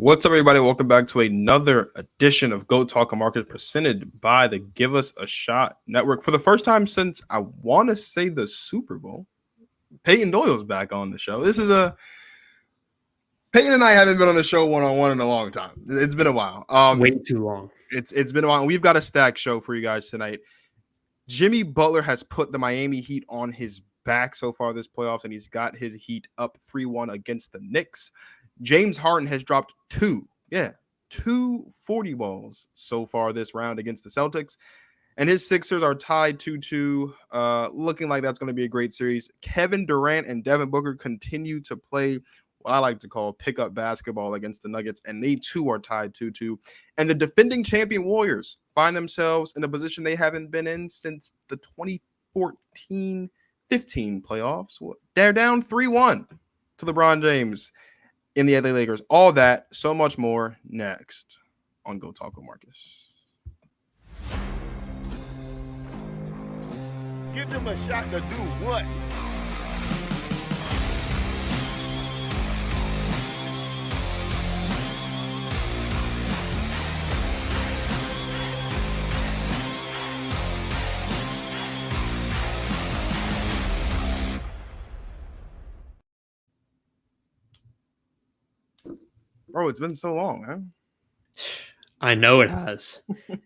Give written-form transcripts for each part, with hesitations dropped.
What's up, everybody? Welcome back to another edition of Go Talk Markets presented by the Give Us a Shot Network. For the first time since I want to say the Super Bowl, Payton Doyle's back on the show. Payton and I haven't been on the show one-on-one in a long time. It's been a while. Way too long. It's been a while. We've got a stacked show for you guys tonight. Jimmy Butler has put the Miami Heat on his back so far this playoffs, and he's got his Heat up 3-1 against the Knicks. James Harden has dropped two 40 balls so far this round against the Celtics. And his Sixers are tied 2-2, looking like that's going to be a great series. Kevin Durant and Devin Booker continue to play what I like to call pickup basketball against the Nuggets, and they too are tied 2-2. And the defending champion Warriors find themselves in a position they haven't been in since the 2014-15 playoffs. They're down 3-1 to LeBron James in the LA Lakers. All that, so much more next on Go Talk Marcus. Give them a shot to do what? Bro, it's been so long, man. I know it has.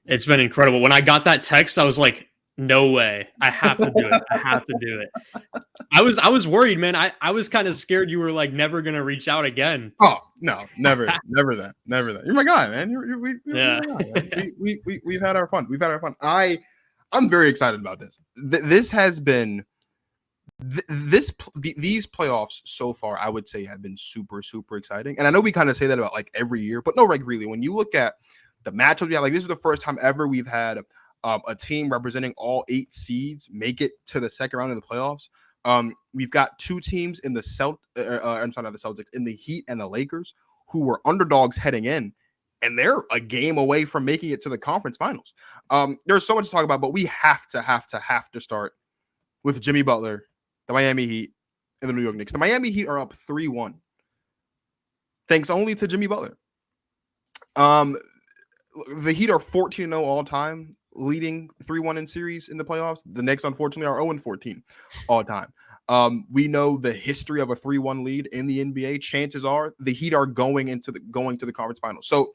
It's been incredible. When I got that text, I was like, no way. I have to do it. I have to do it. I was worried, man. I was kind of scared you were like never going to reach out again. Oh, no, never that. You're my guy, man. Yeah. We've had our fun. I'm very excited about this. This has been these playoffs so far, I would say, have been super, super exciting. And I know we kind of say that about like every year, but no, like really, when you look at the matchups, yeah, like this is the first time ever we've had a team representing all 8 seeds make it to the second round of the playoffs. We've got 2 teams in the Celtics, in the Heat and the Lakers, who were underdogs heading in, and they're a game away from making it to the conference finals. There's so much to talk about, but we have to start with Jimmy Butler, the Miami Heat, and the New York Knicks. The Miami Heat are up 3-1, thanks only to Jimmy Butler. The Heat are 14-0 all time, leading 3-1 in series in the playoffs. The Knicks, unfortunately, are 0-14 all time. We know the history of a 3-1 lead in the NBA. Chances are the Heat are going to the conference finals. So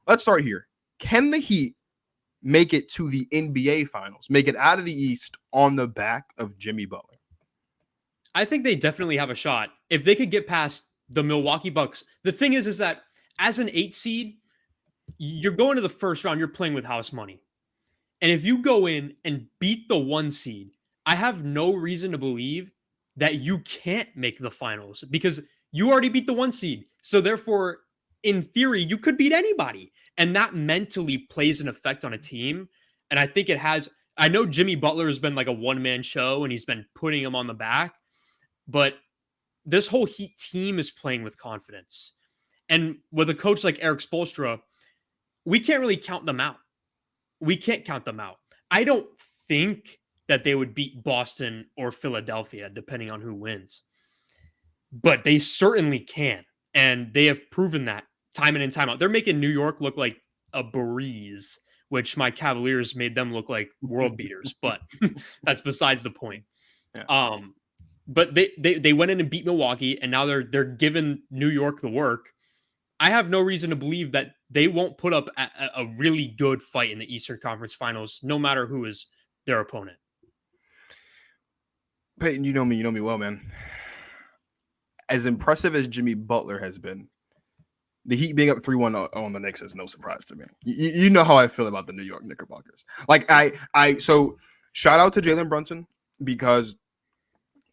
let's start here. Can the Heat make it to the NBA finals, make it out of the East on the back of Jimmy Butler? I think they definitely have a shot. If they could get past the Milwaukee Bucks. The thing is that as an 8 seed, you're going to the first round, you're playing with house money. And if you go in and beat the 1 seed, I have no reason to believe that you can't make the finals because you already beat the 1 seed. So therefore, in theory, you could beat anybody. And that mentally plays an effect on a team. And I think it has. I know Jimmy Butler has been like a one-man show and he's been putting him on the back. But this whole Heat team is playing with confidence. And with a coach like Eric Spoelstra, we can't really count them out. We can't count them out. I don't think that they would beat Boston or Philadelphia, depending on who wins. But they certainly can. And they have proven that time in and time out. They're making New York look like a breeze, which my Cavaliers made them look like world beaters. But that's besides the point. Yeah. But they went in and beat Milwaukee, and now they're giving New York the work. I have no reason to believe that they won't put up a really good fight in the Eastern Conference Finals, no matter who is their opponent. Peyton, you know me well, man. As impressive as Jimmy Butler has been, the Heat being up 3-1 on the Knicks is no surprise to me. You know how I feel about the New York Knickerbockers. Like so shout out to Jalen Brunson, because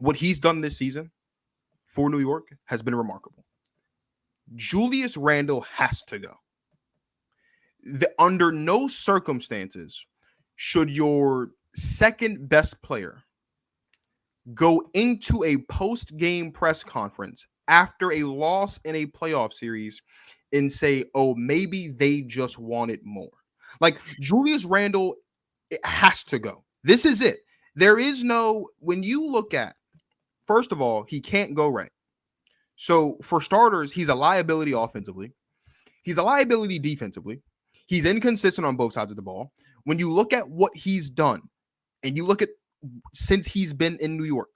what he's done this season for New York has been remarkable. Julius Randle has to go. Under no circumstances should your second best player go into a post-game press conference after a loss in a playoff series and say, oh, maybe they just wanted more. Like, Julius Randle, it has to go. This is it. There is no, when you look at, first of all, he can't go right. So for starters, he's a liability offensively. He's a liability defensively. He's inconsistent on both sides of the ball. When you look at what he's done, and you look at since he's been in New York,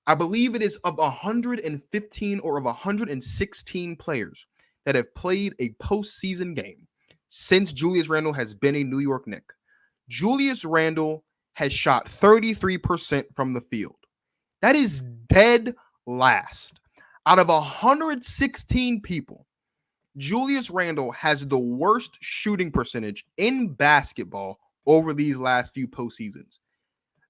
I believe it is of 115 or of 116 players that have played a postseason game since Julius Randle has been a New York Knick. Julius Randle has shot 33% from the field. That is dead last. Out of 116 people, Julius Randle has the worst shooting percentage in basketball over these last few postseasons.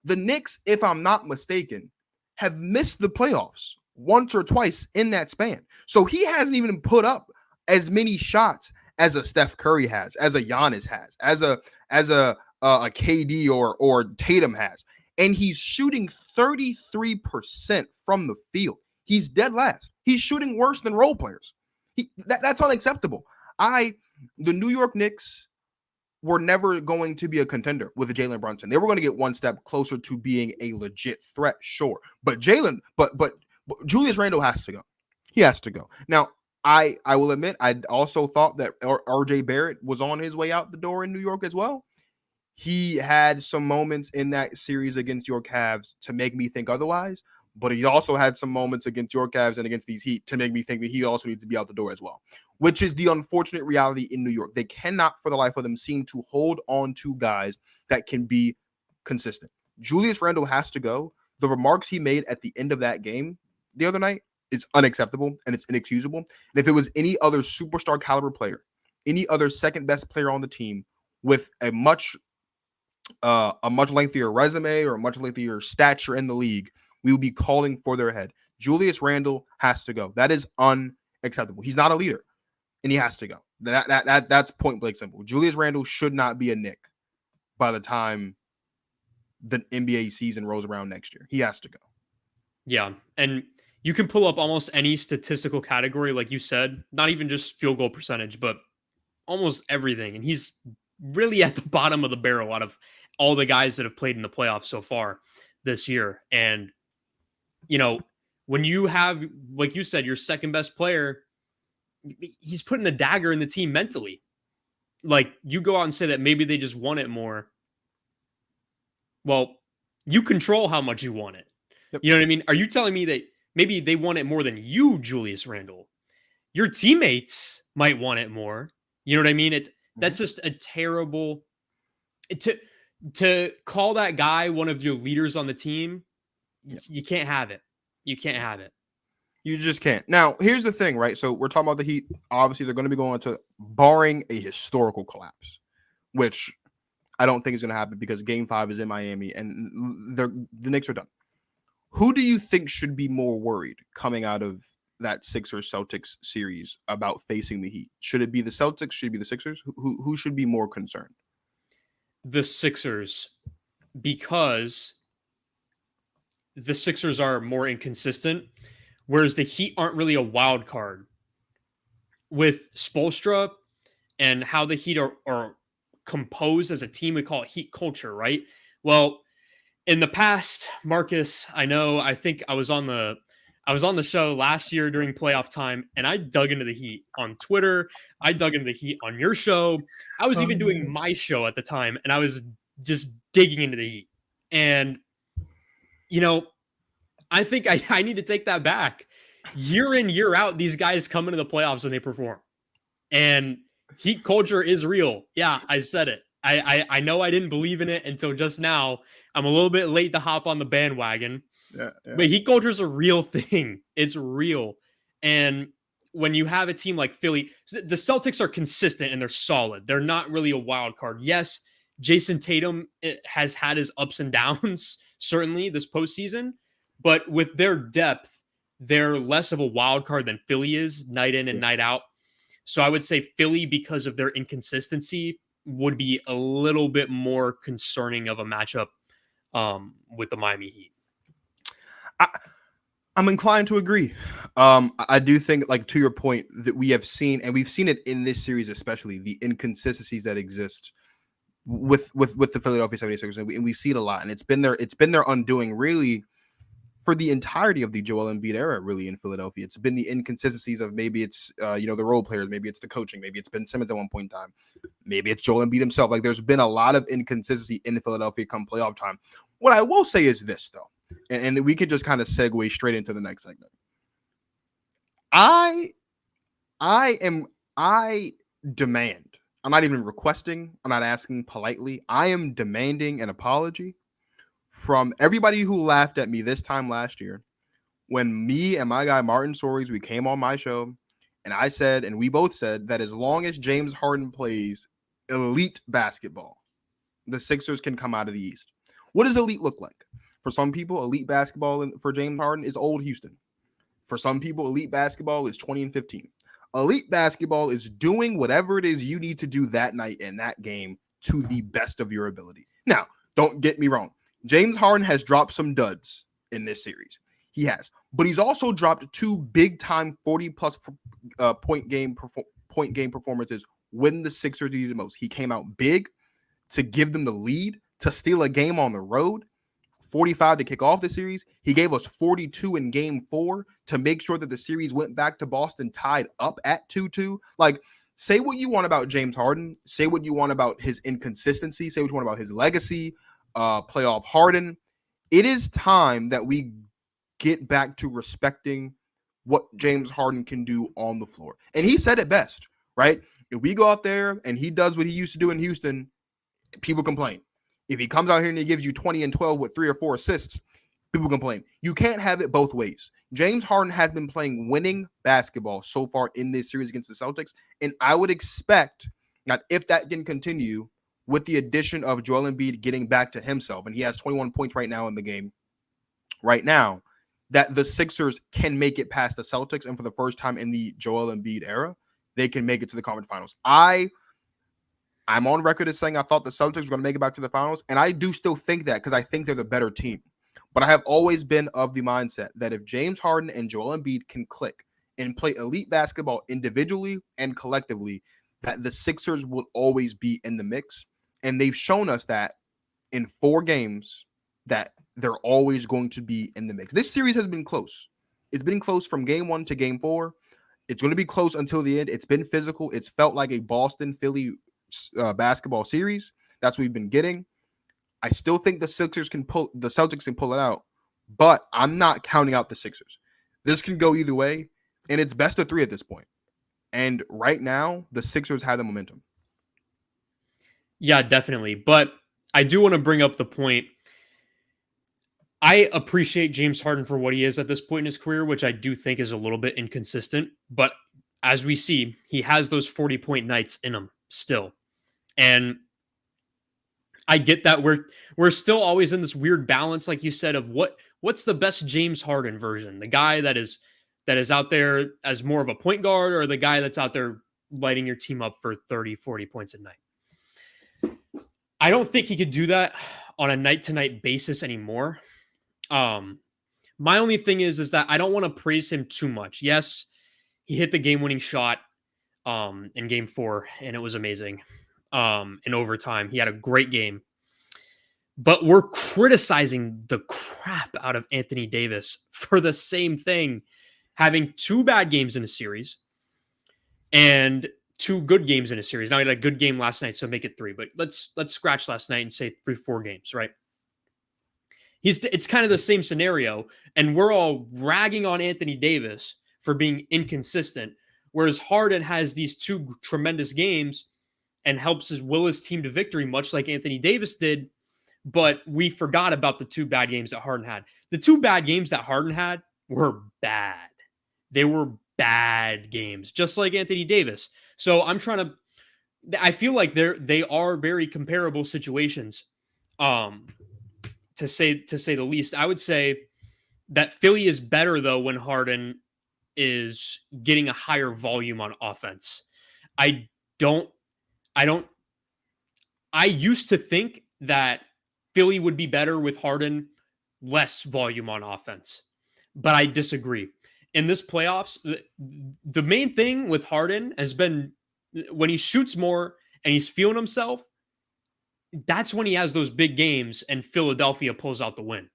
The Knicks, if I'm not mistaken, have missed the playoffs once or twice in that span. So he hasn't even put up as many shots as a Steph Curry has, as a Giannis has, as a KD or Tatum has. And he's shooting 33% from the field. He's dead last. He's shooting worse than role players. That's unacceptable. The New York Knicks were never going to be a contender with Jalen Brunson. They were going to get one step closer to being a legit threat, sure. But Julius Randle has to go. He has to go. Now, I will admit, I also thought that RJ Barrett was on his way out the door in New York as well. He had some moments in that series against your Cavs to make me think otherwise, but he also had some moments against your Cavs and against these Heat to make me think that he also needs to be out the door as well, which is the unfortunate reality in New York. They cannot, for the life of them, seem to hold on to guys that can be consistent. Julius Randle has to go. The remarks he made at the end of that game the other night is unacceptable and it's inexcusable. And if it was any other superstar caliber player, any other second best player on the team with a much lengthier resume or a much lengthier stature in the league, we will be calling for their head. Julius Randle has to go. That is unacceptable. He's not a leader, and he has to go. That's point blank simple. Julius Randle should not be a Knick by the time the NBA season rolls around next year. He has to go. Yeah, and you can pull up almost any statistical category, like you said, not even just field goal percentage, but almost everything. And he's really at the bottom of the barrel out of all the guys that have played in the playoffs so far this year. And, you know, when you have, like you said, your second best player, he's putting the dagger in the team mentally. Like, you go out and say that maybe they just want it more. Well, you control how much you want it. Yep. You know what I mean? Are you telling me that maybe they want it more than you, Julius Randle? Your teammates might want it more. You know what I mean? That's just a terrible to call that guy one of your leaders on the team. Yep. You can't have it. You can't have it. You just can't. Now, here's the thing, right? So we're talking about the Heat. Obviously, they're going to be going to, barring a historical collapse, which I don't think is going to happen because Game 5 is in Miami and the Knicks are done. Who do you think should be more worried coming out of that Sixers-Celtics series about facing the Heat? Should it be the Celtics? Should it be the Sixers? Who should be more concerned? The Sixers, because the Sixers are more inconsistent, whereas the Heat aren't really a wild card. With Spoelstra and how the Heat are composed as a team, we call it Heat culture, right? Well, in the past, Marcus, I think I was on the show last year during playoff time, and I dug into the Heat on Twitter. I dug into the Heat on your show. I was even doing my show at the time, and I was just digging into the Heat. And, you know, I think I need to take that back. Year in, year out, these guys come into the playoffs and they perform. And Heat culture is real. Yeah, I said it. I know I didn't believe in it until just now. I'm a little bit late to hop on the bandwagon. Yeah. But Heat culture is a real thing. It's real. And when you have a team like Philly, the Celtics are consistent and they're solid. They're not really a wild card. Yes, Jason Tatum has had his ups and downs, certainly this postseason. But with their depth, they're less of a wild card than Philly is night in and night out. So I would say Philly, because of their inconsistency, would be a little bit more concerning of a matchup with the Miami Heat. I'm inclined to agree. I do think, like, to your point, that we have seen, and we've seen it in this series especially, the inconsistencies that exist with the Philadelphia 76ers, and we see it a lot, and it's been their undoing really for the entirety of the Joel Embiid era, really, in Philadelphia. It's been the inconsistencies of maybe it's, the role players, maybe it's the coaching, maybe it's Ben Simmons at one point in time, maybe it's Joel Embiid himself. Like, there's been a lot of inconsistency in Philadelphia come playoff time. What I will say is this, though, and we can just kind of segue straight into the next segment. I demand, I'm not even requesting, I'm not asking politely, I am demanding an apology from everybody who laughed at me this time last year when me and my guy Martin Sories, we came on my show and I said, and we both said, that as long as James Harden plays elite basketball, the Sixers can come out of the East. What does elite look like? For some people, elite basketball for James Harden is old Houston. For some people, elite basketball is 20-15. Elite basketball is doing whatever it is you need to do that night in that game to the best of your ability. Now, don't get me wrong. James Harden has dropped some duds in this series. He has. But he's also dropped 2 big-time 40-plus point game performances when the Sixers needed the most. He came out big to give them the lead, to steal a game on the road, 45 to kick off the series. He gave us 42 in game 4 to make sure that the series went back to Boston tied up at 2-2. Like, say what you want about James Harden. Say what you want about his inconsistency. Say what you want about his legacy. Playoff Harden. It is time that we get back to respecting what James Harden can do on the floor. And he said it best, right? If we go out there and he does what he used to do in Houston, people complain. If he comes out here and he gives you 20 and 12 with 3 or 4 assists, people complain. You can't have it both ways. James Harden has been playing winning basketball so far in this series against the Celtics, and I would expect that if that can continue, with the addition of Joel Embiid getting back to himself, and he has 21 points right now in the game, right now, that the Sixers can make it past the Celtics, and for the first time in the Joel Embiid era, they can make it to the conference finals. I'm on record as saying I thought the Celtics were going to make it back to the finals, and I do still think that because I think they're the better team. But I have always been of the mindset that if James Harden and Joel Embiid can click and play elite basketball individually and collectively, that the Sixers will always be in the mix. And they've shown us that in 4 games that they're always going to be in the mix. This series has been close. It's been close from game 1 to game 4. It's going to be close until the end. It's been physical. It's felt like a Boston-Philly basketball series. That's what we've been getting. I still think the Celtics can pull it out, but I'm not counting out the Sixers. This can go either way, and it's best of 3 at this point. And right now, the Sixers have the momentum. Yeah, definitely. But I do want to bring up the point. I appreciate James Harden for what he is at this point in his career, which I do think is a little bit inconsistent. But as we see, he has those 40-point nights in him still. And I get that we're still always in this weird balance, like you said, of what's the best James Harden version? The guy that is out there as more of a point guard, or the guy that's out there lighting your team up for 30, 40 points a night? I don't think he could do that on a night-to-night basis anymore. My only thing is that I don't want to praise him too much. Yes, he hit the game-winning shot in game 4, and it was amazing. In overtime, he had a great game. But we're criticizing the crap out of Anthony Davis for the same thing, having 2 bad games in a series and 2 good games in a series. Now he had a good game last night, so make it 3. But let's scratch last night and say 4 games, right? It's kind of the same scenario, and we're all ragging on Anthony Davis for being inconsistent, whereas Harden has these 2 tremendous games and helps will his team to victory, much like Anthony Davis did. But we forgot about the 2 bad games that Harden had. The 2 bad games that Harden had were bad. They were bad games, just like Anthony Davis. So I feel like they are very comparable situations. To say the least. I would say that Philly is better though when Harden is getting a higher volume on offense. I used to think that Philly would be better with Harden less volume on offense, but I disagree. In this playoffs, the main thing with Harden has been when he shoots more and he's feeling himself, that's when he has those big games and Philadelphia pulls out the win.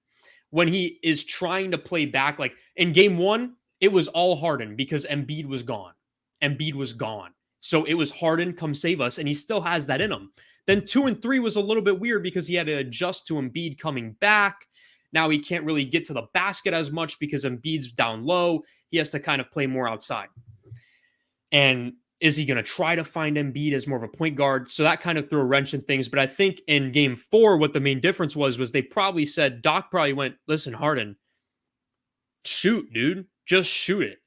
when he is trying to play back. Like in game one, it was all Harden because Embiid was gone. So it was Harden, come save us, and he still has that in him. Then 2 and 3 was a little bit weird because he had to adjust to Embiid coming back. Now he can't really get to the basket as much because Embiid's down low. He has to kind of play more outside. And is he going to try to find Embiid as more of a point guard? So that kind of threw a wrench in things. But I think in game 4, what the main difference was they probably said, Doc probably went, listen, Harden, shoot, dude, just shoot it.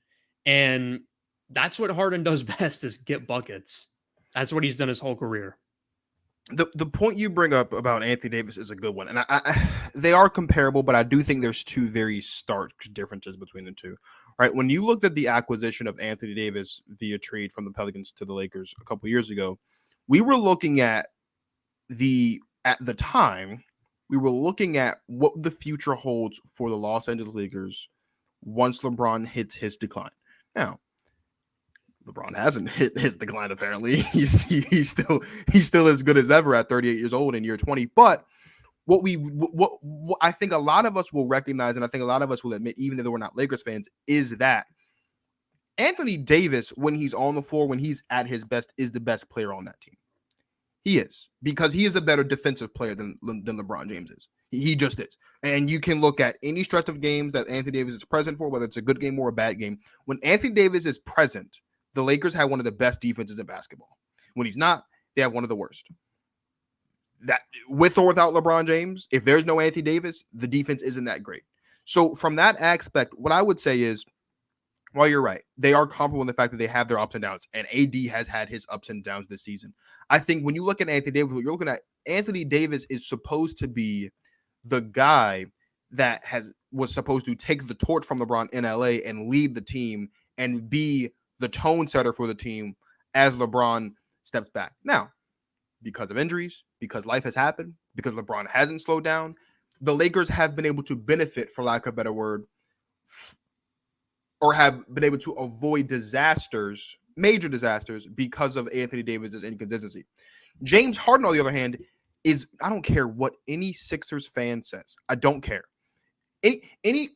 And that's what Harden does best, is get buckets. That's what he's done his whole career. The point you bring up about Anthony Davis is a good one. And they are comparable, but I do think there's two very stark differences between the two. Right? When you looked at the acquisition of Anthony Davis via trade from the Pelicans to the Lakers a couple years ago, we were looking at at the time, we were looking at what the future holds for the Los Angeles Lakers once LeBron hits his decline. Now, LeBron hasn't hit his decline, apparently. He's still as good as ever at 38 years old in year 20. But what I think a lot of us will recognize, and I think a lot of us will admit, even though we're not Lakers fans, is that Anthony Davis, when he's on the floor, when he's at his best, is the best player on that team. He is, because he is a better defensive player than LeBron James is. He just is. And you can look at any stretch of games that Anthony Davis is present for, whether it's a good game or a bad game. When Anthony Davis is present, the Lakers have one of the best defenses in basketball. When he's not, they have one of the worst. That, with or without LeBron James, if there's no Anthony Davis, the defense isn't that great. So from that aspect, what I would say is, well, you're right. They are comparable in the fact that they have their ups and downs, and AD has had his ups and downs this season. I think when you look at Anthony Davis, what you're looking at, Anthony Davis is supposed to be the guy that was supposed to take the torch from LeBron in LA and lead the team and be the tone setter for the team as LeBron steps back. Now, because of injuries, because life has happened, because LeBron hasn't slowed down, the Lakers have been able to benefit, for lack of a better word, or have been able to avoid disasters, major disasters, because of Anthony Davis's inconsistency. James Harden, on the other hand, I don't care what any Sixers fan says. I don't care. I can't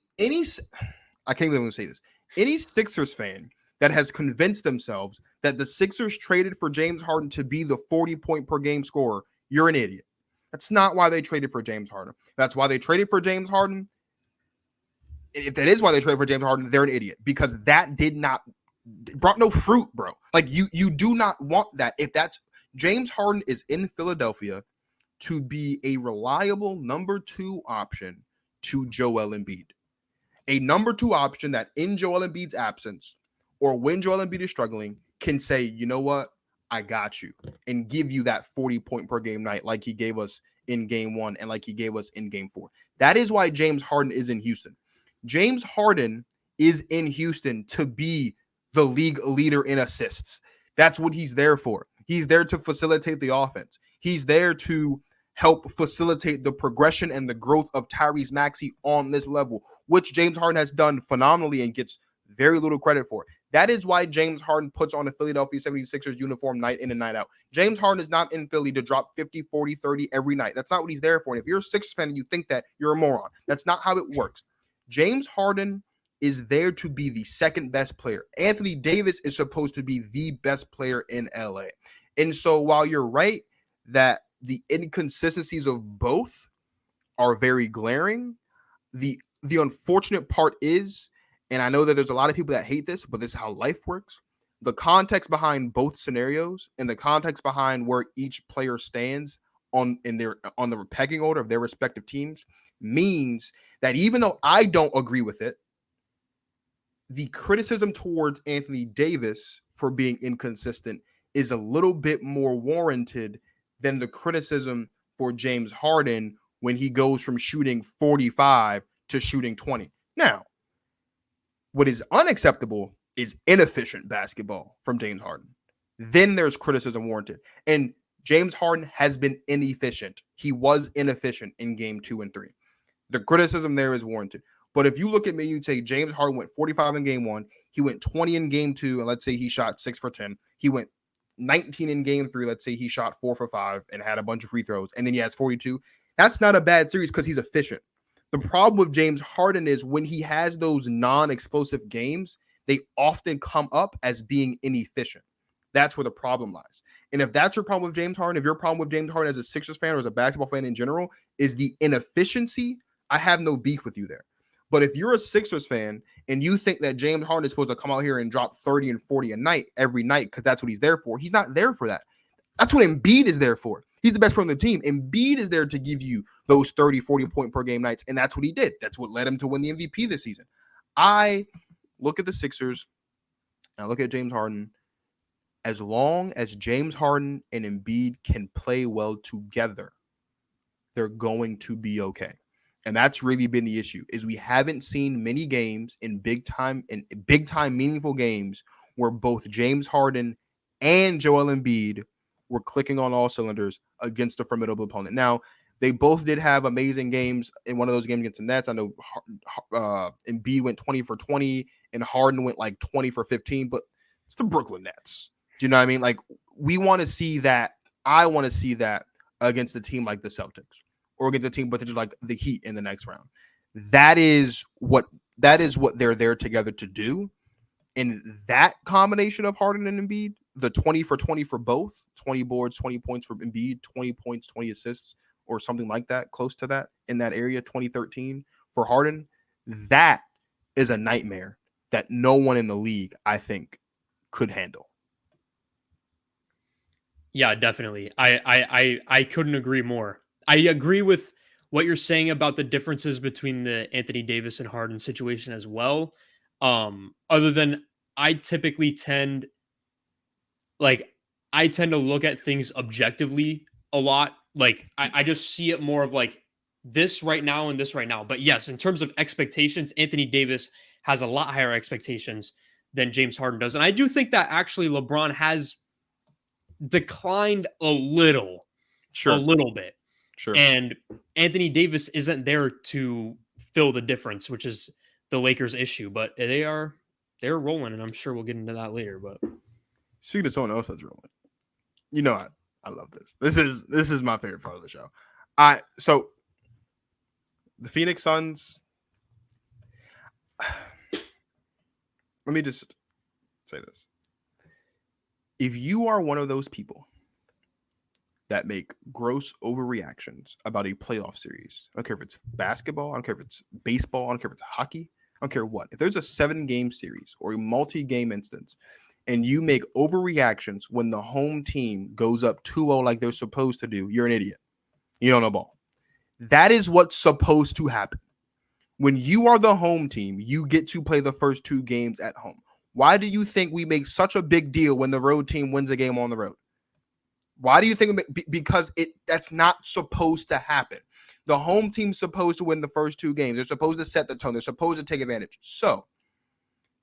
even say this. Any Sixers fan that has convinced themselves that the Sixers traded for James Harden to be the 40-point per game scorer, you're an idiot. That's not why they traded for James Harden. That's why they traded for James Harden. If that is why they traded for James Harden, they're an idiot, because that brought no fruit, bro. Like you do not want that. If that's James Harden is in Philadelphia to be a reliable number 2 option to Joel Embiid. A number 2 option that in Joel Embiid's absence, or when Joel Embiid is struggling, can say, you know what, I got you, and give you that 40-point per game night like he gave us in game 1 and like he gave us in game 4. That is why James Harden is in Houston. James Harden is in Houston to be the league leader in assists. That's what he's there for. He's there to facilitate the offense. He's there to help facilitate the progression and the growth of Tyrese Maxey on this level, which James Harden has done phenomenally and gets very little credit for. That is why James Harden puts on a Philadelphia 76ers uniform night in and night out. James Harden is not in Philly to drop 50, 40, 30 every night. That's not what he's there for. And if you're a Sixers fan and you think that, you're a moron. That's not how it works. James Harden is there to be the second best player. Anthony Davis is supposed to be the best player in LA. And so while you're right that the inconsistencies of both are very glaring, the unfortunate part is, and I know that there's a lot of people that hate this, but this is how life works. The context behind both scenarios and the context behind where each player stands on the pecking order of their respective teams means that even though I don't agree with it, the criticism towards Anthony Davis for being inconsistent is a little bit more warranted than the criticism for James Harden when he goes from shooting 45 to shooting 20. Now, what is unacceptable is inefficient basketball from James Harden. Then there's criticism warranted. And James Harden has been inefficient. He was inefficient in game 2 and 3. The criticism there is warranted. But if you look at me, you'd say James Harden went 45 in game 1. He went 20 in game 2. And let's say he shot 6 for 10. He went 19 in game 3. Let's say he shot 4 for 5 and had a bunch of free throws. And then he has 42. That's not a bad series because he's efficient. The problem with James Harden is when he has those non-explosive games, they often come up as being inefficient. That's where the problem lies. And if that's your problem with James Harden, if your problem with James Harden as a Sixers fan or as a basketball fan in general is the inefficiency, I have no beef with you there. But if you're a Sixers fan and you think that James Harden is supposed to come out here and drop 30 and 40 a night every night because that's what he's there for, he's not there for that. That's what Embiid is there for. He's the best player on the team. Embiid is there to give you those 30, 40 point per game nights, and that's what he did. That's what led him to win the MVP this season. I look at the Sixers, and I look at James Harden. As long as James Harden and Embiid can play well together, they're going to be okay. And that's really been the issue, is we haven't seen many games in big time meaningful games where both James Harden and Joel Embiid were clicking on all cylinders against a formidable opponent. Now, they both did have amazing games in one of those games against the Nets. I know Embiid went 20 for 20 and Harden went like 20 for 15, but it's the Brooklyn Nets. Do you know what I mean? Like, we want to see that. I want to see that against a team like the Celtics or against a team potentially like the Heat in the next round. That is what they're there together to do. And that combination of Harden and Embiid, the 20 for 20 for both, 20 boards, 20 points for Embiid, 20 points, 20 assists, or something like that, close to that in that area, 2013 for Harden, that is a nightmare that no one in the league, I think, could handle. Yeah, definitely. I couldn't agree more. I agree with what you're saying about the differences between the Anthony Davis and Harden situation as well. Other than I typically tend to look at things objectively a lot. Like I just see it more of like this right now and this right now. But yes, in terms of expectations, Anthony Davis has a lot higher expectations than James Harden does. And I do think that actually LeBron has declined a little bit. Sure. And Anthony Davis isn't there to fill the difference, which is the Lakers' issue. But they're rolling, and I'm sure we'll get into that later. But speaking of someone else that's rolling, you know, I love this. This is my favorite part of the show. So the Phoenix Suns. Let me just say this. If you are one of those people that make gross overreactions about a playoff series, I don't care if it's basketball, I don't care if it's baseball, I don't care if it's hockey, I don't care what. If there's a 7-game series or a multi-game instance and you make overreactions when the home team goes up 2-0 like they're supposed to do, you're an idiot. You don't know ball. That is what's supposed to happen. When you are the home team, you get to play the first 2 games at home. Why do you think we make such a big deal when the road team wins a game on the road? Why do you think? Because that's not supposed to happen. The home team's supposed to win the first 2 games. They're supposed to set the tone. They're supposed to take advantage. So,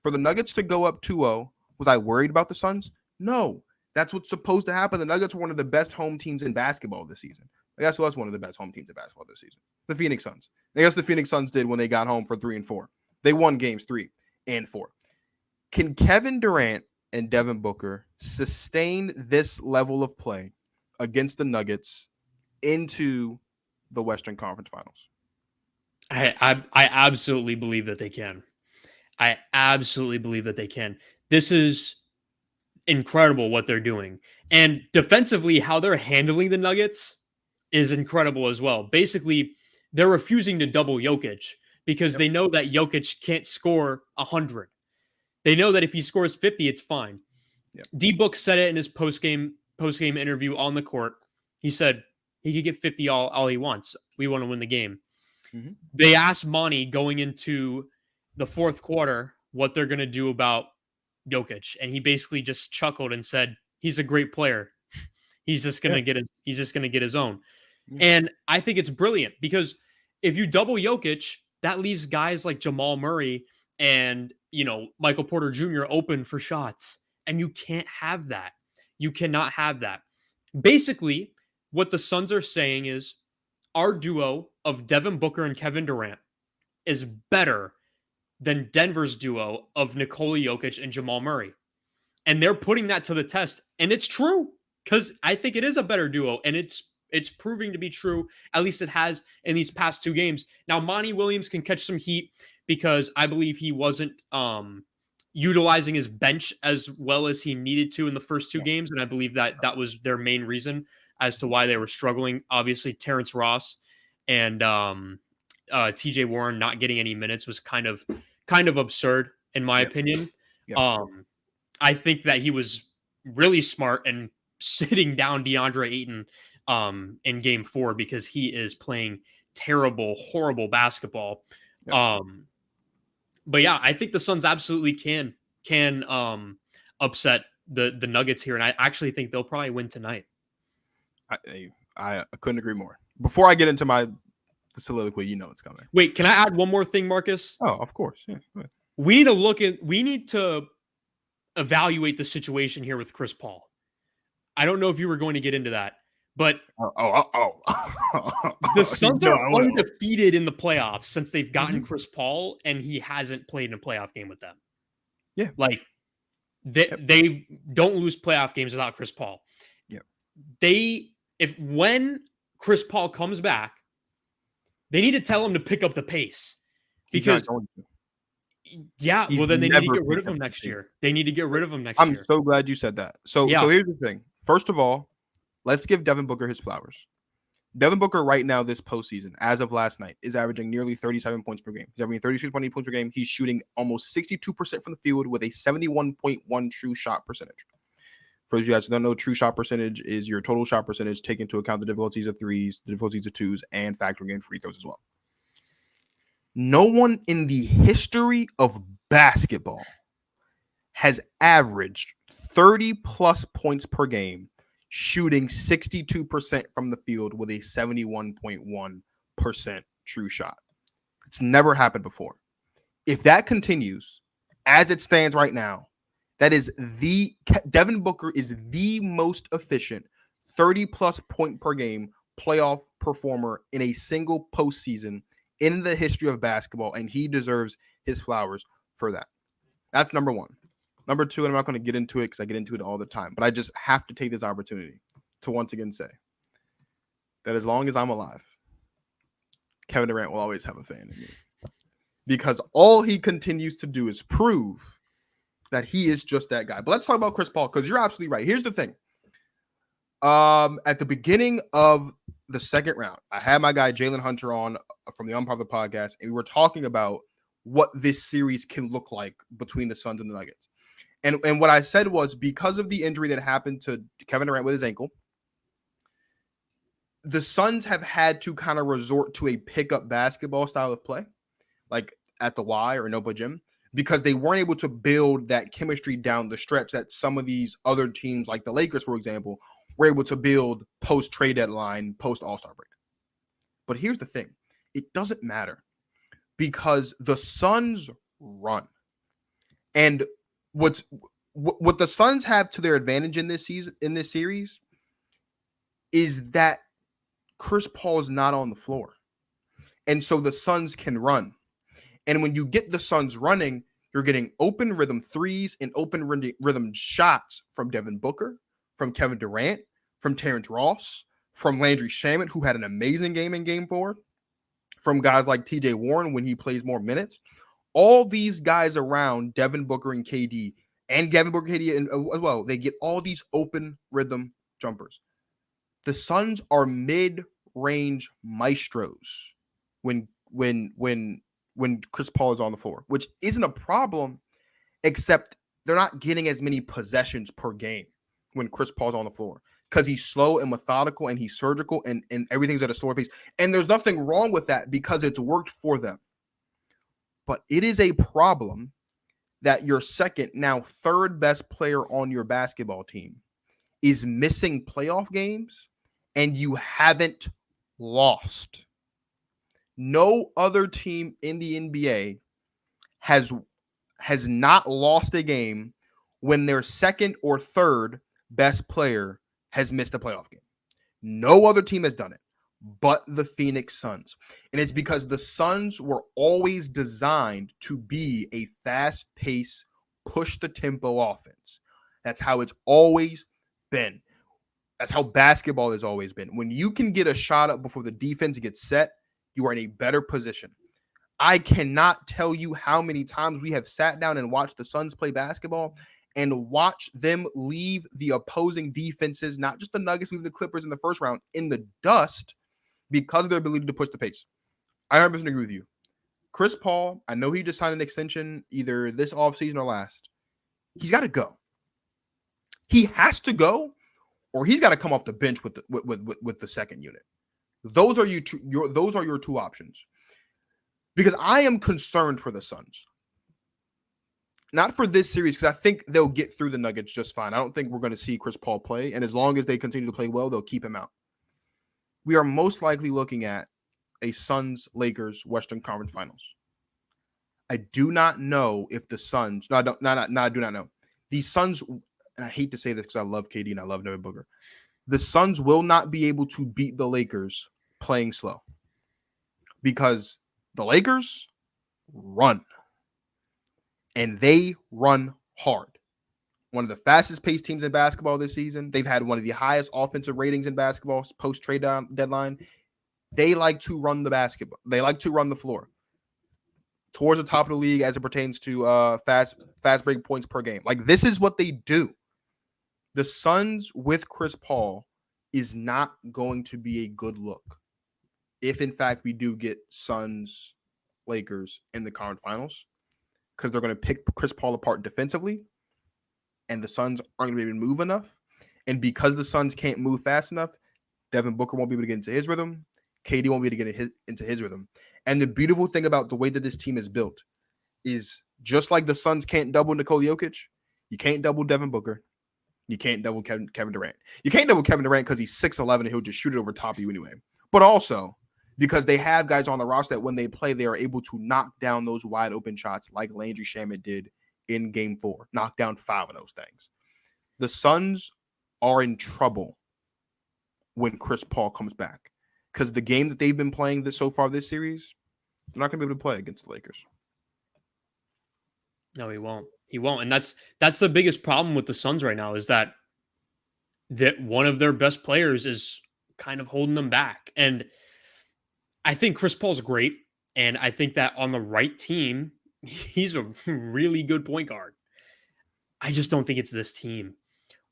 for the Nuggets to go up 2-0, was I worried about the Suns? No. That's what's supposed to happen. The Nuggets were one of the best home teams in basketball this season. I guess who else one of the best home teams in basketball this season? The Phoenix Suns. I guess the Phoenix Suns did when they got home for 3 and 4. They won games 3 and 4. Can Kevin Durant and Devin Booker sustain this level of play against the Nuggets into the Western Conference Finals? I absolutely believe that they can. I absolutely believe that they can. This is incredible what they're doing. And defensively, how they're handling the Nuggets is incredible as well. Basically, they're refusing to double Jokic because they know that Jokic can't score 100. They know that if he scores 50, it's fine. Yep. D-Book said it in his post-game interview on the court. He said he could get 50 all he wants. We want to win the game. Mm-hmm. They asked Monty going into the fourth quarter what they're going to do about Jokic, and he basically just chuckled and said, "He's a great player. He's just going to get it. He's just going to get his own." Yeah. And I think it's brilliant because if you double Jokic, that leaves guys like Jamal Murray and Michael Porter Jr. open for shots, and you can't have that. You cannot have that. Basically, what the Suns are saying is our duo of Devin Booker and Kevin Durant is better than Denver's duo of Nikola Jokic and Jamal Murray. And they're putting that to the test. And it's true because I think it is a better duo. And it's it's proving to be true. At least it has in these past 2 games. Now, Monty Williams can catch some heat because I believe he wasn't utilizing his bench as well as he needed to in the first 2 games, and I believe that was their main reason as to why they were struggling. Obviously, Terrence Ross and TJ Warren not getting any minutes was kind of absurd in my opinion. I think that he was really smart and sitting down DeAndre Ayton in game 4 because he is playing terrible, horrible basketball. But yeah, I think the Suns absolutely can upset the Nuggets here, and I actually think they'll probably win tonight. I couldn't agree more. Before I get into the soliloquy, you know it's coming. Wait, can I add one more thing, Marcus? Oh, of course. Yeah. We need to evaluate the situation here with Chris Paul. I don't know if you were going to get into that, but the Suns are undefeated in the playoffs since they've gotten Chris Paul, and he hasn't played in a playoff game with them. Yeah. Like, they don't lose playoff games without Chris Paul. Yeah. When Chris Paul comes back, they need to tell him to pick up the pace. Because then they need to get rid of him next year. They need to get rid of him next year. I'm so glad you said that. So here's the thing. First of all, let's give Devin Booker his flowers. Devin Booker right now this postseason, as of last night, is averaging nearly 37 points per game. He's averaging 36.8 points per game. He's shooting almost 62% from the field with a 71.1 true shot percentage. For those of you guys who don't know, true shot percentage is your total shot percentage, take into account the difficulties of threes, the difficulties of twos, and factoring in free throws as well. No one in the history of basketball has averaged 30-plus points per game, shooting 62% from the field with a 71.1% true shot. It's never happened before. If that continues, as it stands right now, Devin Booker is the most efficient 30-plus point per game playoff performer in a single postseason in the history of basketball, and he deserves his flowers for that. That's number one. Number two, and I'm not going to get into it because I get into it all the time, but I just have to take this opportunity to once again say that as long as I'm alive, Kevin Durant will always have a fan in me. Because all he continues to do is prove that he is just that guy. But let's talk about Chris Paul, because you're absolutely right. Here's the thing. At the beginning of the second round, I had my guy Jalen Hunter on from the Unpopular podcast, and we were talking about what this series can look like between the Suns and the Nuggets. And what I said was, because of the injury that happened to Kevin Durant with his ankle, the Suns have had to kind of resort to a pickup basketball style of play, like at the Y or Nova Gym, because they weren't able to build that chemistry down the stretch that some of these other teams, like the Lakers, for example, were able to build post-trade deadline, post-All-Star break. But here's the thing. It doesn't matter, because the Suns run. And what the Suns have to their advantage in this series is that Chris Paul is not on the floor. And so the Suns can run. And when you get the Suns running, you're getting open rhythm threes and open rhythm shots from Devin Booker, from Kevin Durant, from Terrence Ross, from Landry Shamet, who had an amazing game in game 4, from guys like TJ Warren when he plays more minutes. All these guys around Devin Booker and KD, and Devin Booker and KD as well, they get all these open rhythm jumpers. The Suns are mid-range maestros when Chris Paul is on the floor, which isn't a problem, except they're not getting as many possessions per game when Chris Paul's on the floor, because he's slow and methodical and he's surgical and everything's at a slower pace. And there's nothing wrong with that because it's worked for them. But it is a problem that your second, now third best player on your basketball team is missing playoff games and you haven't lost. No other team in the NBA has not lost a game when their second or third best player has missed a playoff game. No other team has done it but the Phoenix Suns. And it's because the Suns were always designed to be a fast-paced, push-the-tempo offense. That's how it's always been. That's how basketball has always been. When you can get a shot up before the defense gets set, you are in a better position. I cannot tell you how many times we have sat down and watched the Suns play basketball and watch them leave the opposing defenses, not just the Nuggets, leave the Clippers in the first round, in the dust because of their ability to push the pace. I 100% agree with you. Chris Paul, I know he just signed an extension either this offseason or last. He's got to go. He has to go, or he's got to come off the bench with the second unit. Those are your two options. Because I am concerned for the Suns. Not for this series, because I think they'll get through the Nuggets just fine. I don't think we're going to see Chris Paul play, and as long as they continue to play well, they'll keep him out. We are most likely looking at a Suns-Lakers Western Conference Finals. I do not know if the Suns. I do not know. The Suns, and I hate to say this because I love KD and I love Devin Booker. The Suns will not be able to beat the Lakers playing slow because the Lakers run, and they run hard. One of the fastest paced teams in basketball this season. They've had one of the highest offensive ratings in basketball post trade deadline. They like to run the basketball. They like to run the floor towards the top of the league as it pertains to fast break points per game. Like, this is what they do. The Suns with Chris Paul is not going to be a good look if, in fact, we do get Suns, Lakers in the conference finals, because they're going to pick Chris Paul apart defensively, and the Suns aren't going to be able to move enough. And because the Suns can't move fast enough, Devin Booker won't be able to get into his rhythm. KD won't be able to get into his rhythm. And the beautiful thing about the way that this team is built is just like the Suns can't double Nikola Jokic, you can't double Devin Booker. You can't double Kevin Durant. You can't double Kevin Durant because he's 6'11" and he'll just shoot it over top of you anyway. But also because they have guys on the roster that when they play, they are able to knock down those wide open shots like Landry Shamet did in Game 4. Knock down 5 of those things. The Suns are in trouble when Chris Paul comes back because the game that they've been playing so far this series, they're not going to be able to play against the Lakers. No, he won't. He won't. And that's the biggest problem with the Suns right now is that one of their best players is kind of holding them back. And I think Chris Paul's great. And I think that on the right team, he's a really good point guard. I just don't think it's this team.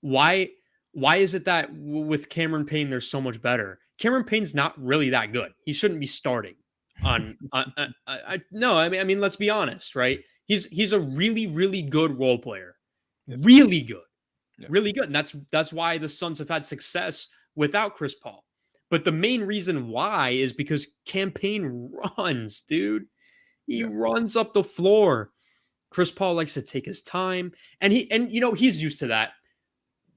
Why is it that with Cameron Payne, they're so much better? Cameron Payne's not really that good. He shouldn't be starting no, I mean, let's be honest, right? He's a really, really good role player. Really good. Yeah. Really good. And that's why the Suns have had success without Chris Paul. But the main reason why is because Cam Payne runs, dude. He runs up the floor. Chris Paul likes to take his time. And he's used to that.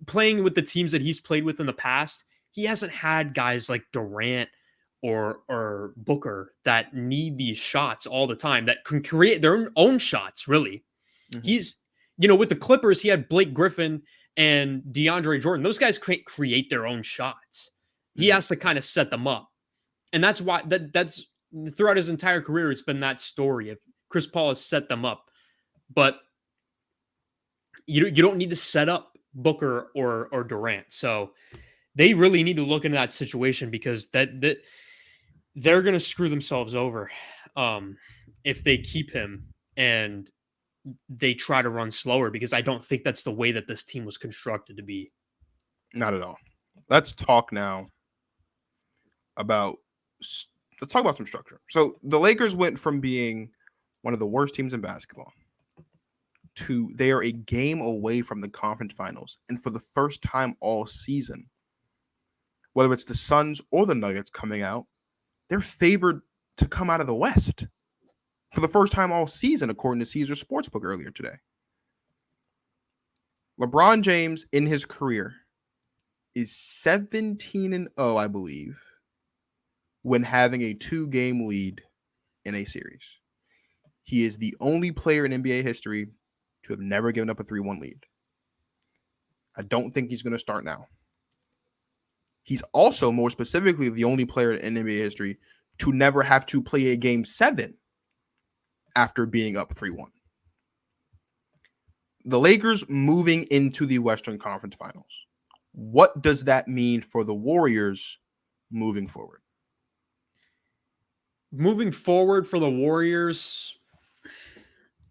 Playing with the teams that he's played with in the past, he hasn't had guys like Durant or Booker that need these shots all the time, that can create their own shots, really. Mm-hmm. He's, with the Clippers, he had Blake Griffin and DeAndre Jordan. Those guys create their own shots. He has to kind of set them up. And that's why that's throughout his entire career, it's been that story of Chris Paul has set them up. But you don't need to set up Booker or Durant. So they really need to look into that situation because that they're going to screw themselves over if they keep him and they try to run slower, because I don't think that's the way that this team was constructed to be. Not at all. Let's talk now about some structure. So the Lakers went from being one of the worst teams in basketball to they are a game away from the conference finals. And for the first time all season, whether it's the Suns or the Nuggets coming out, they're favored to come out of the West for the first time all season, according to Caesar Sportsbook earlier today. LeBron James in his career is 17-0, I believe, when having a 2-game lead in a series. He is the only player in NBA history to have never given up a 3-1 lead. I don't think he's going to start now. He's also, more specifically, the only player in NBA history to never have to play a Game 7 after being up 3-1. The Lakers moving into the Western Conference Finals What does that mean for the Warriors moving forward? Moving forward for the Warriors,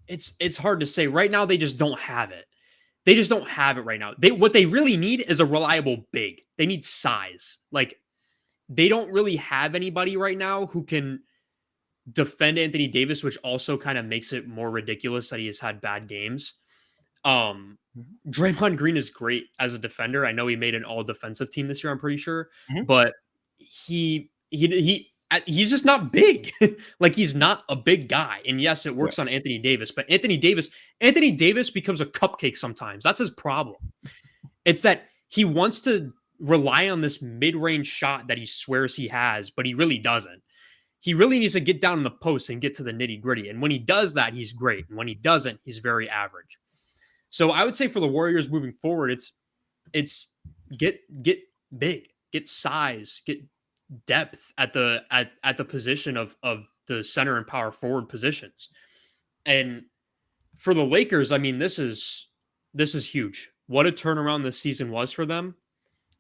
it's hard to say. Right now, they just don't have it. They just don't have it right now. What they really need is a reliable big. They need size. Like, they don't really have anybody right now who can defend Anthony Davis, which also kind of makes it more ridiculous that he has had bad games. Draymond Green is great as a defender. I know he made an all defensive team this year, I'm pretty sure, but he's just not big. Like, he's not a big guy. And yes, it works on Anthony Davis, but Anthony Davis becomes a cupcake sometimes. That's his problem. It's that he wants to rely on this mid-range shot that he swears he has, but he really doesn't. He really needs to get down in the post and get to the nitty-gritty. And when he does that, he's great. And when he doesn't, he's very average. So I would say for the Warriors moving forward, it's get big, get size, get depth at the position of the center and power forward positions. And for the Lakers, I mean, this is huge. What a turnaround this season was for them.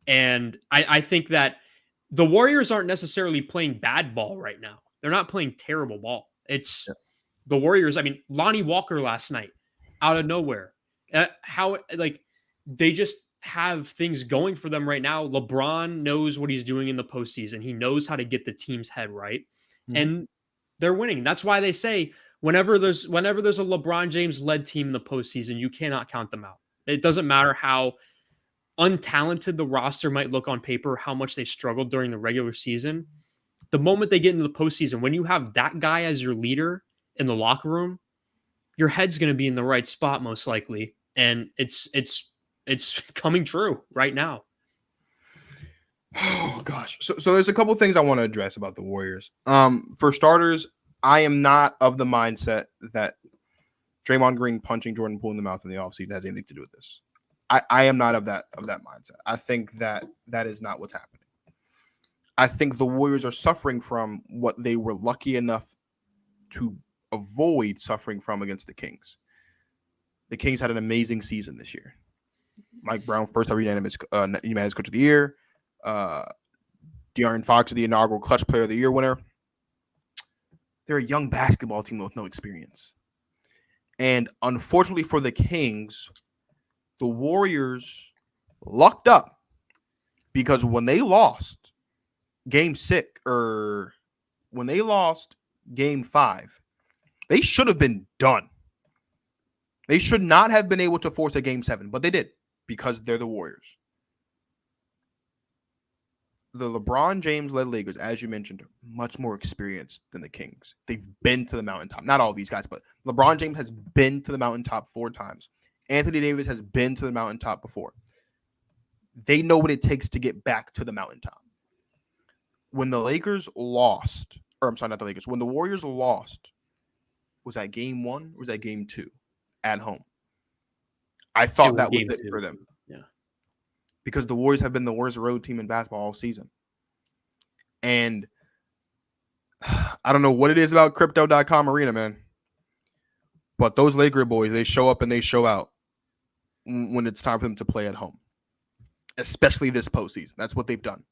And I think that the Warriors aren't necessarily playing bad ball right now. They're not playing terrible ball. It's the Warriors. I mean, Lonnie Walker last night, out of nowhere. They just have things going for them right now. LeBron knows what he's doing in the postseason. He knows how to get the team's head right, and they're winning. That's why they say whenever there's a LeBron James led team in the postseason, you cannot count them out. It doesn't matter how untalented the roster might look on paper, how much they struggled during the regular season. The moment they get into the postseason, when you have that guy as your leader in the locker room, your head's going to be in the right spot most likely, and it's coming true right now. Oh gosh. So there's a couple things I want to address about the Warriors. For starters, I am not of the mindset that Draymond Green punching Jordan Poole in the mouth in the offseason has anything to do with this. I am not of that mindset. I think that is not what's happening. I think the Warriors are suffering from what they were lucky enough to avoid suffering from against the Kings. The Kings had an amazing season this year. Mike Brown, first ever unanimous coach of the year. De'Aaron Fox, the inaugural clutch player of the year winner. They're a young basketball team with no experience. And unfortunately for the Kings, the Warriors lucked up because when they lost Game 5, they should have been done. They should not have been able to force a Game 7, but they did because they're the Warriors. The LeBron James-led Lakers, as you mentioned, are much more experienced than the Kings. They've been to the mountaintop. Not all these guys, but LeBron James has been to the mountaintop 4 times. Anthony Davis has been to the mountaintop before. They know what it takes to get back to the mountaintop. When the Lakers lost, or I'm sorry, not the Lakers, when the Warriors lost, was that Game 1 or was that Game 2 at home? I thought that was it for them. Yeah. Because the Warriors have been the worst road team in basketball all season. And I don't know what it is about Crypto.com Arena, man. But those Laker boys, they show up and they show out when it's time for them to play at home. Especially this postseason. That's what they've done.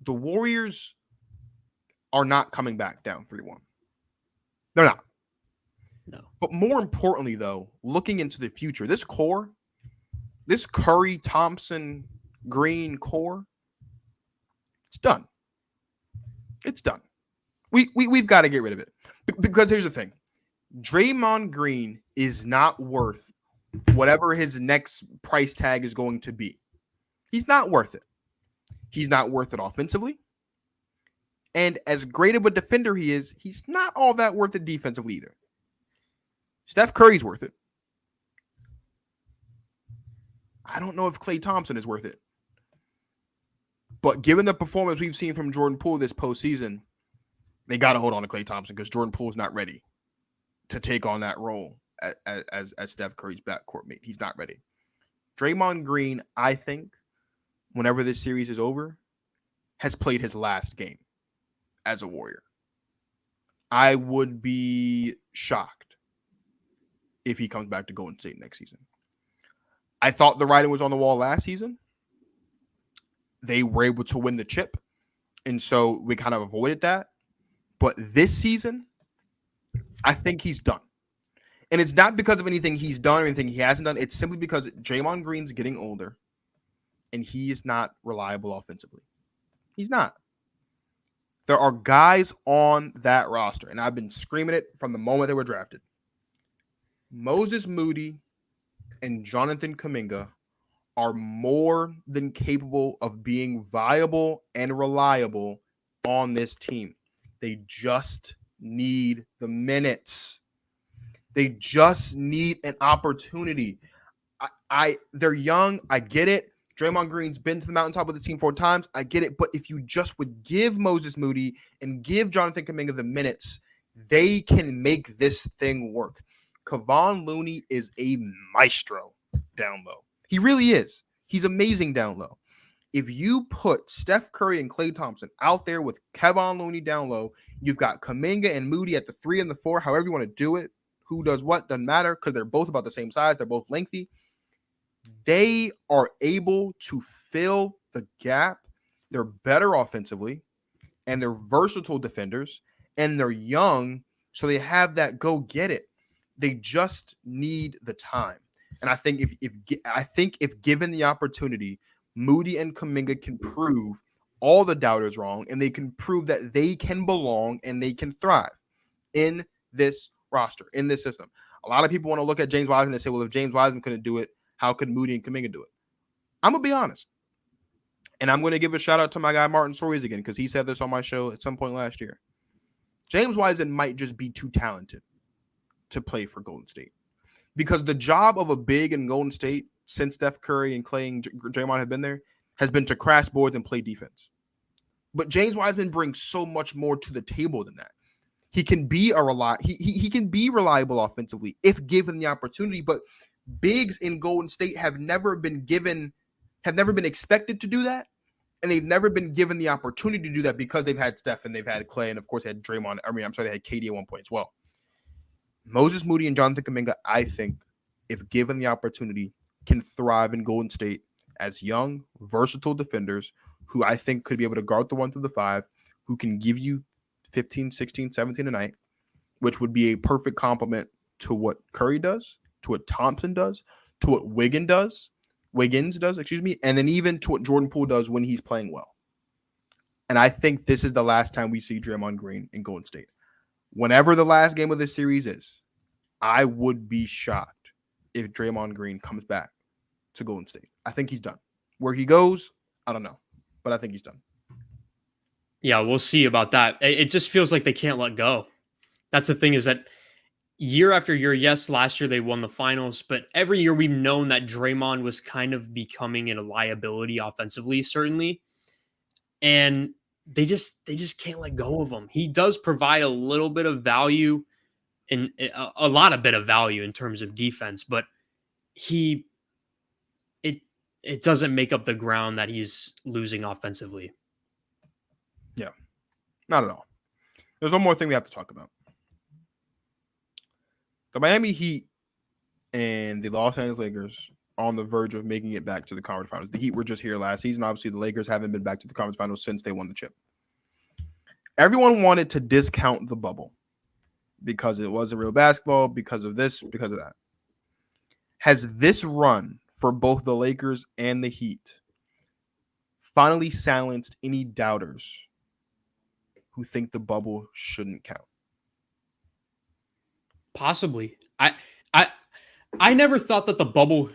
The Warriors are not coming back down 3-1. They're not. No. But more importantly, though, looking into the future, this core, this Curry, Thompson, Green core, it's done. It's done. We've got to get rid of it. Because here's the thing. Draymond Green is not worth whatever his next price tag is going to be. He's not worth it. He's not worth it offensively. And as great of a defender he is, he's not all that worth it defensively either. Steph Curry's worth it. I don't know if Klay Thompson is worth it. But given the performance we've seen from Jordan Poole this postseason, they got to hold on to Klay Thompson because Jordan Poole's not ready to take on that role as Steph Curry's backcourt mate. He's not ready. Draymond Green, I think, whenever this series is over, has played his last game as a Warrior. I would be shocked if he comes back to Golden State next season. I thought the writing was on the wall last season. they were able to win the chip. And so we kind of avoided that. But this season, I think he's done. And it's not because of anything he's done or anything he hasn't done. It's simply because Draymond Green's getting older and he is not reliable offensively. He's not. There are guys on that roster, and I've been screaming it from the moment they were drafted. Moses Moody and Jonathan Kuminga are more than capable of being viable and reliable on this team. They just need the minutes. They just need an opportunity. They're young. I get it. Draymond Green's been to the mountaintop with the team 4 times. I get it. But if you just would give Moses Moody and give Jonathan Kuminga the minutes, they can make this thing work. Kevon Looney is a maestro down low. He really is. He's amazing down low. If you put Steph Curry and Klay Thompson out there with Kevon Looney down low, you've got Kuminga and Moody at the 3 and the 4, however you want to do it. Who does what doesn't matter because they're both about the same size. They're both lengthy. They are able to fill the gap. They're better offensively, and they're versatile defenders, and they're young, so they have that go get it. They just need the time. And I think if given the opportunity, Moody and Kuminga can prove all the doubters wrong, and they can prove that they can belong and they can thrive in this roster, in this system. A lot of people want to look at James Wiseman and say, well, if James Wiseman couldn't do it, how could Moody and Kuminga do it? I'm going to be honest. And I'm going to give a shout out to my guy, Martin Sories, again, because he said this on my show at some point last year. James Wiseman might just be too talented to play for Golden State. Because the job of a big in Golden State, since Steph Curry and Klay and Draymond have been there, has been to crash boards and play defense. But James Wiseman brings so much more to the table than that. He can be he can be reliable offensively if given the opportunity, but bigs in Golden State have never been expected to do that, and they've never been given the opportunity to do that because they've had Steph and they've had Klay, and of course they had Draymond. They had KD at one point as well. Moses Moody and Jonathan Kuminga, I think, if given the opportunity, can thrive in Golden State as young, versatile defenders who I think could be able to guard the 1 through the 5, who can give you 15, 16, 17 a night, which would be a perfect complement to what Curry does, to what Thompson does, to what Wiggins does, and then even to what Jordan Poole does when he's playing well. And I think this is the last time we see Draymond Green in Golden State. Whenever the last game of this series is, I would be shocked if Draymond Green comes back to Golden State. I think he's done. Where he goes, I don't know, but I think he's done. Yeah, we'll see about that. It just feels like they can't let go. That's the thing, is that year after year, yes, last year they won the finals, but every year we've known that Draymond was kind of becoming a liability offensively, certainly. And they just can't let go of him. He does provide a little bit of value, and a lot of bit of value in terms of defense, but it doesn't make up the ground that he's losing offensively. Yeah, not at all. There's one more thing we have to talk about. The Miami Heat and the Los Angeles Lakers are on the verge of making it back to the conference finals. The Heat were just here last season. Obviously, the Lakers haven't been back to the conference finals since they won the chip. Everyone wanted to discount the bubble because it wasn't real basketball, because of this, because of that. Has this run for both the Lakers and the Heat finally silenced any doubters who think the bubble shouldn't count? Possibly. I never thought that the bubble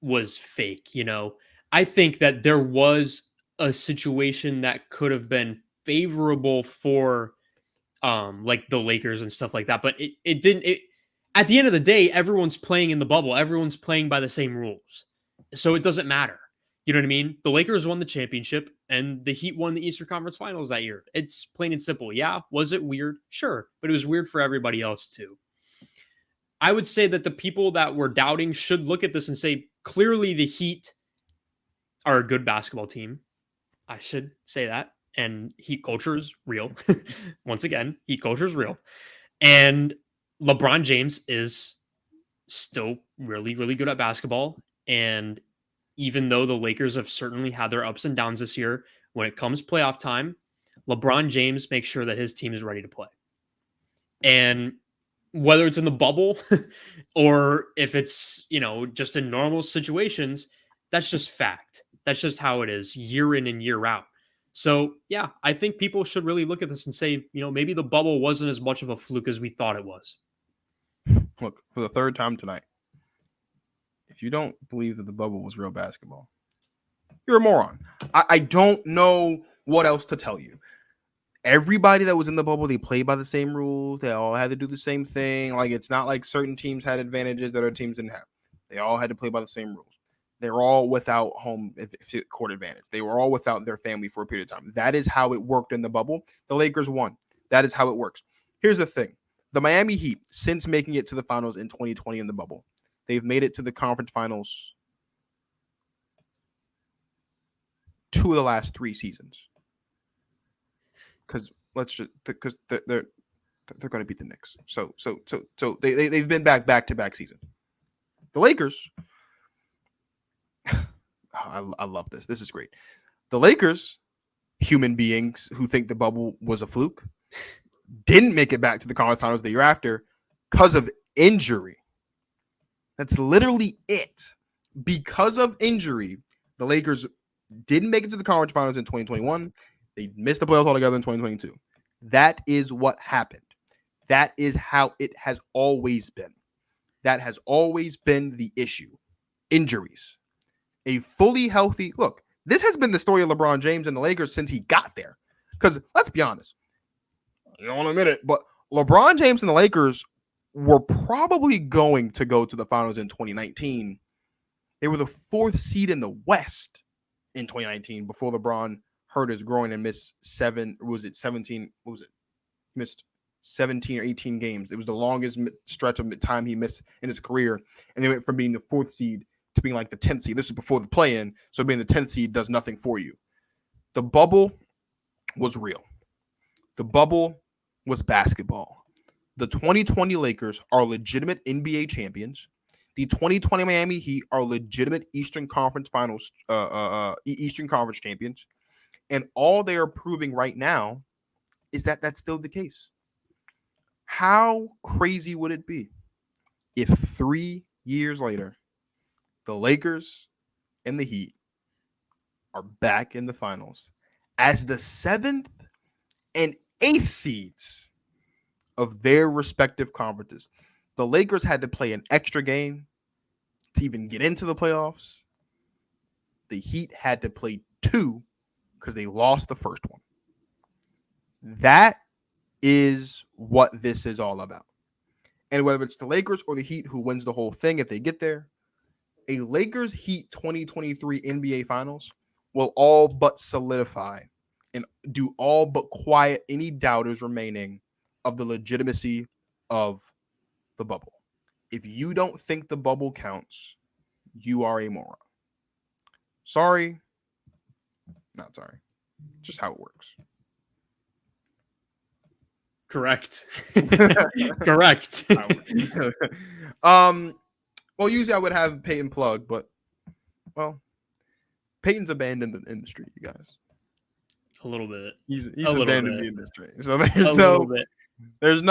was fake, you know. I think that there was a situation that could have been favorable for the Lakers and stuff like that, but it didn't. At the end of the day, everyone's playing in the bubble. Everyone's playing by the same rules. So it doesn't matter. You know what I mean? The Lakers won the championship and the Heat won the Eastern Conference Finals that year. It's plain and simple. Yeah. Was it weird? Sure. But it was weird for everybody else too. I would say that the people that were doubting should look at this and say, clearly the Heat are a good basketball team. I should say that. And Heat culture is real. Once again, Heat culture is real. And LeBron James is still really, really good at basketball. And even though the Lakers have certainly had their ups and downs this year, when it comes playoff time, LeBron James makes sure that his team is ready to play. And whether it's in the bubble or if it's, just in normal situations, that's just fact. That's just how it is year in and year out. So, yeah, I think people should really look at this and say, maybe the bubble wasn't as much of a fluke as we thought it was. Look, for the third time tonight, if you don't believe that the bubble was real basketball, you're a moron. I don't know what else to tell you. Everybody that was in the bubble, they played by the same rules. They all had to do the same thing. Like, it's not like certain teams had advantages that other teams didn't have. They all had to play by the same rules. They were all without home court advantage. They were all without their family for a period of time. That is how it worked in the bubble. The Lakers won. That is how it works. Here's the thing. The Miami Heat, since making it to the finals in 2020 in the bubble, they've made it to the conference finals 2 of the last 3 seasons. Because they're going to beat the Knicks. So they've been back to back season. The Lakers, I love this. This is great. The Lakers, human beings who think the bubble was a fluke, didn't make it back to the conference finals the year after because of injury. That's literally it. Because of injury, the Lakers didn't make it to the conference finals in 2021. They missed the playoffs altogether in 2022. That is what happened. That is how it has always been. That has always been the issue. Injuries. A fully healthy look. This has been the story of LeBron James and the Lakers since he got there. Because let's be honest, you don't want to admit it, but LeBron James and the Lakers were probably going to go to the finals in 2019. They were the 4th seed in the West in 2019 before LeBron hurt his groin and missed 17? Missed 17 or 18 games. It was the longest stretch of time he missed in his career. And they went from being the 4th seed to being like the 10th seed. This is before the play-in, so being the 10th seed does nothing for you. The bubble was real. The bubble was basketball. The 2020 Lakers are legitimate NBA champions. The 2020 Miami Heat are legitimate Eastern Conference Finals, Eastern Conference champions. And all they are proving right now is that that's still the case. How crazy would it be if 3 years later, the Lakers and the Heat are back in the finals as the 7th and 8th seeds of their respective conferences? The Lakers had to play an extra game to even get into the playoffs. The Heat had to play 2 because they lost the first one. That is what this is all about. And whether it's the Lakers or the Heat who wins the whole thing, if they get there, a Lakers Heat 2023 NBA Finals will all but solidify and do all but quiet any doubters remaining of the legitimacy of the bubble. If you don't think the bubble counts, you are a moron. Sorry. Not sorry. Just how it works. Correct. Correct. Well, usually I would have Payton plug, but Payton's abandoned the industry, you guys. A little bit. He's abandoned the industry. So there's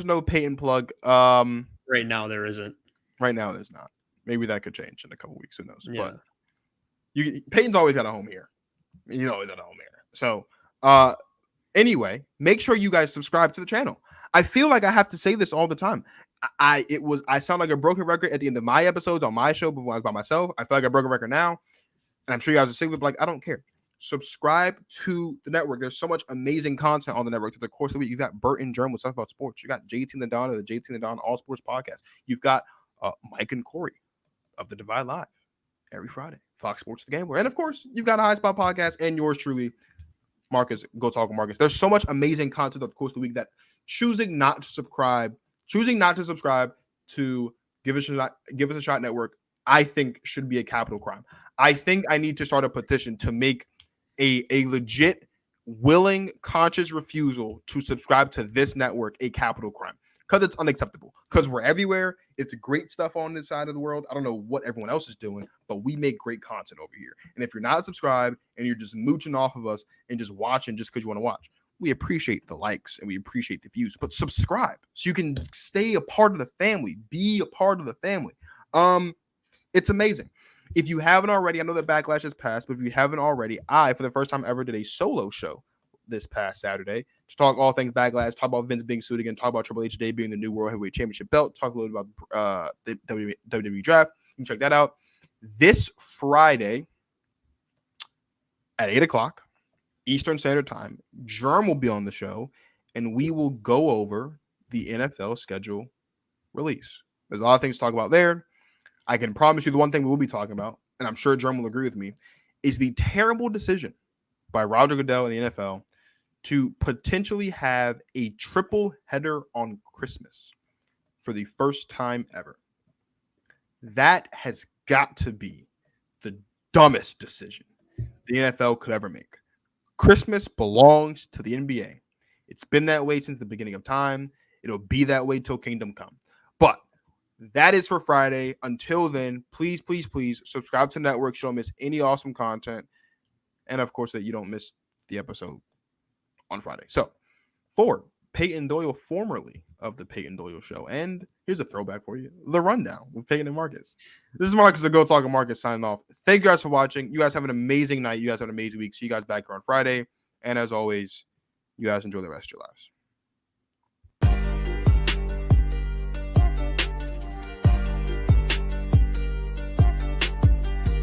no Payton plug. Right now there isn't. Right now there's not. Maybe that could change in a couple weeks. Who knows? Yeah. But Payton's always got a home here. You know he's at home here. So anyway, make sure you guys subscribe to the channel. I feel like I have to say this all the time. I sound like a broken record at the end of my episodes on my show before I was by myself. I feel like a broken record now. And I'm sure you guys are sick with, like, I don't care. Subscribe to the network. There's so much amazing content on the network through the course of the week. You've got Bert and Jerm with stuff about sports. You got JT and the Don of the JT and the Don All Sports Podcast. You've got Mike and Corey of the Divide Live every Friday. Fox Sports The Gambler. And of course, you've got a High Spot Podcast and yours truly, Marcus, Go Talk with Marcus. There's so much amazing content of the course of the week that choosing not to subscribe to Give Us a Shot Network, I think should be a capital crime. I think I need to start a petition to make a legit, willing, conscious refusal to subscribe to this network a capital crime. because it's unacceptable. Because we're everywhere. It's great stuff on this side of the world. I don't know what everyone else is doing, but we make great content over here. And if you're not subscribed and you're just mooching off of us and just watching just because you want to watch, we appreciate the likes and we appreciate the views, but subscribe so you can stay a part of the family, be a part of the family. It's amazing. If you haven't already, I know that Backlash has passed, but if you haven't already, I, for the first time ever, did a solo show this past Saturday to talk all things Backlash, talk about Vince being sued again, talk about Triple H debuting the new World Heavyweight Championship belt, talk a little bit about the WWE draft. You can check that out. This Friday at 8 o'clock Eastern Standard Time, Germ will be on the show, and we will go over the NFL schedule release. There's a lot of things to talk about there. I can promise you the one thing we will be talking about, and I'm sure Germ will agree with me, is the terrible decision by Roger Goodell and the NFL to potentially have a triple header on Christmas for the first time ever. That has got to be the dumbest decision the NFL could ever make. Christmas belongs to the NBA. It's been that way since the beginning of time. It'll be that way till kingdom come. But that is for Friday. Until then, please, please, please subscribe to the network so you don't miss any awesome content. And of course, that you don't miss the episode on Friday. So, for Payton Doyle, formerly of the Payton Doyle Show, and here's a throwback for you: The Rundown with Payton and Marcus. This is Marcus, the Go Talker Marcus, signing off. Thank you guys for watching. You guys have an amazing night. You guys have an amazing week. See you guys back here on Friday. And as always, you guys enjoy the rest of your lives.